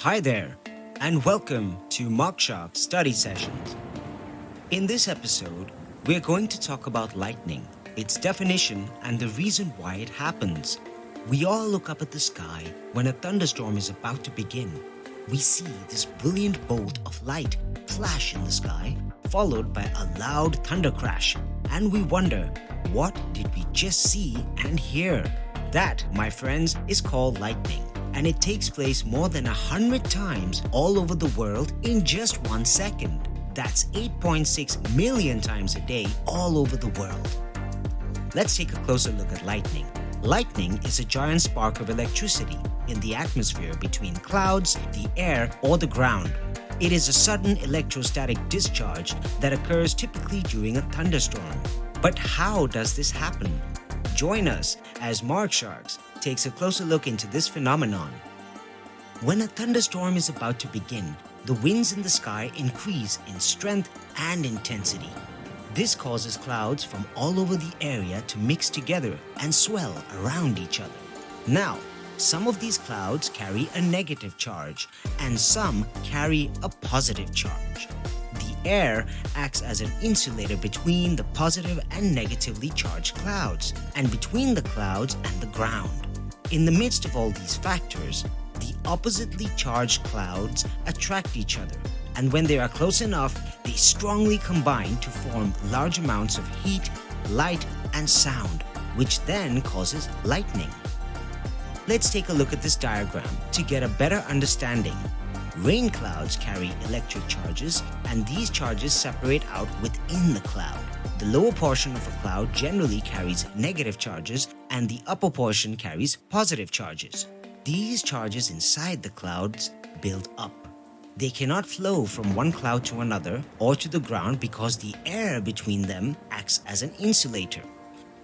Hi there, and welcome to MarkSharks Study Sessions. In this episode, we're going to talk about lightning, its definition, and the reason why it happens. We all look up at the sky when a thunderstorm is about to begin. We see this brilliant bolt of light flash in the sky, followed by a loud thunder crash, and we wonder, what did we just see and hear? That, my friends, is called lightning. And it takes place more than 100 times all over the world in just 1 second. That's 8.6 million times a day all over the world. Let's take a closer look at lightning. Lightning is a giant spark of electricity in the atmosphere between clouds, the air, or the ground. It is a sudden electrostatic discharge that occurs typically during a thunderstorm. But how does this happen? Join us as MarkSharks takes a closer look into this phenomenon. When a thunderstorm is about to begin, the winds in the sky increase in strength and intensity. This causes clouds from all over the area to mix together and swell around each other. Now, some of these clouds carry a negative charge and some carry a positive charge. The air acts as an insulator between the positive and negatively charged clouds, and between the clouds and the ground. In the midst of all these factors, the oppositely charged clouds attract each other, and when they are close enough, they strongly combine to form large amounts of heat, light, and sound, which then causes lightning. Let's take a look at this diagram to get a better understanding. Rain clouds carry electric charges, and these charges separate out within the cloud. The lower portion of a cloud generally carries negative charges, and the upper portion carries positive charges. These charges inside the clouds build up. They cannot flow from one cloud to another or to the ground because the air between them acts as an insulator.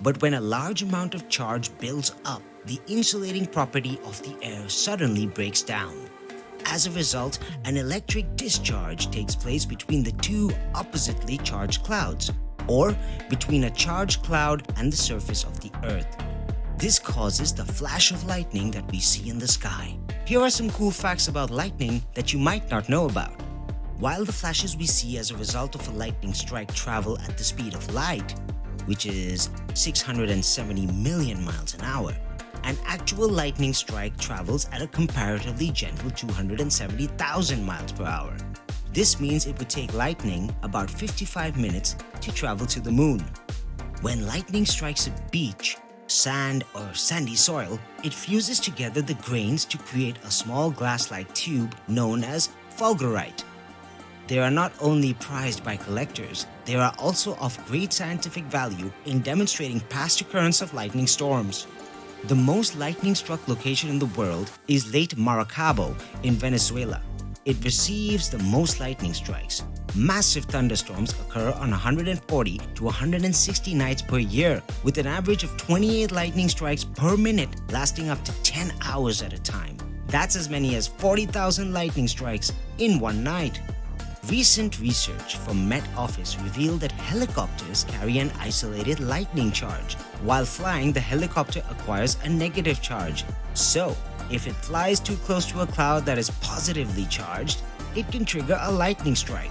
But when a large amount of charge builds up, the insulating property of the air suddenly breaks down. As a result, an electric discharge takes place between the two oppositely charged clouds, or between a charged cloud and the surface of the earth. This causes the flash of lightning that we see in the sky. Here are some cool facts about lightning that you might not know about. While the flashes we see as a result of a lightning strike travel at the speed of light, which is 670 million miles an hour, an actual lightning strike travels at a comparatively gentle 270,000 miles per hour. This means it would take lightning about 55 minutes to travel to the moon. When lightning strikes a beach, sand, or sandy soil, it fuses together the grains to create a small glass-like tube known as fulgurite. They are not only prized by collectors, they are also of great scientific value in demonstrating past occurrence of lightning storms. The most lightning-struck location in the world is Lake Maracaibo in Venezuela. It receives the most lightning strikes. Massive thunderstorms occur on 140 to 160 nights per year, with an average of 28 lightning strikes per minute lasting up to 10 hours at a time. That's as many as 40,000 lightning strikes in one night. Recent research from Met Office revealed that helicopters carry an isolated lightning charge. While flying, the helicopter acquires a negative charge. So, if it flies too close to a cloud that is positively charged, it can trigger a lightning strike.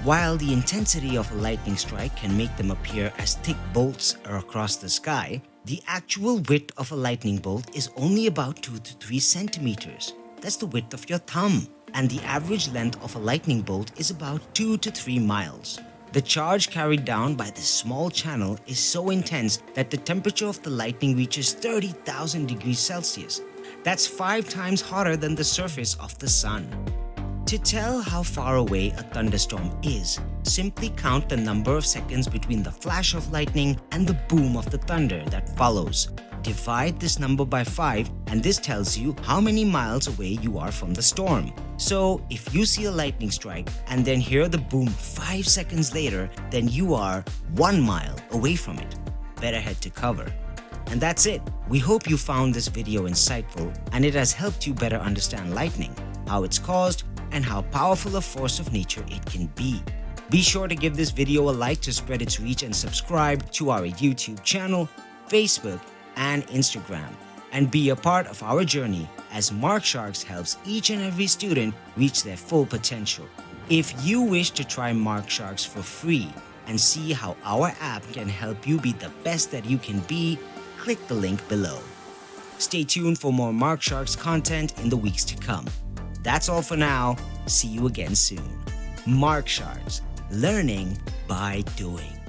While the intensity of a lightning strike can make them appear as thick bolts across the sky, the actual width of a lightning bolt is only about 2 to 3 centimeters. That's the width of your thumb. And the average length of a lightning bolt is about 2 to 3 miles. The charge carried down by this small channel is so intense that the temperature of the lightning reaches 30,000 degrees Celsius. That's 5 times hotter than the surface of the sun. To tell how far away a thunderstorm is, simply count the number of seconds between the flash of lightning and the boom of the thunder that follows. Divide this number by 5 and this tells you how many miles away you are from the storm. So if you see a lightning strike and then hear the boom 5 seconds later, then you are 1 mile away from it. Better head to cover. And that's it. We hope you found this video insightful and it has helped you better understand lightning, how it's caused, and how powerful a force of nature it can be. Be sure to give this video a like to spread its reach and subscribe to our YouTube channel, Facebook, and Instagram. and be a part of our journey as MarkSharks helps each and every student reach their full potential. If you wish to try MarkSharks for free and see how our app can help you be the best that you can be, click the link below. Stay tuned for more MarkSharks content in the weeks to come. That's all for now. See you again soon. MarkSharks, learning by doing.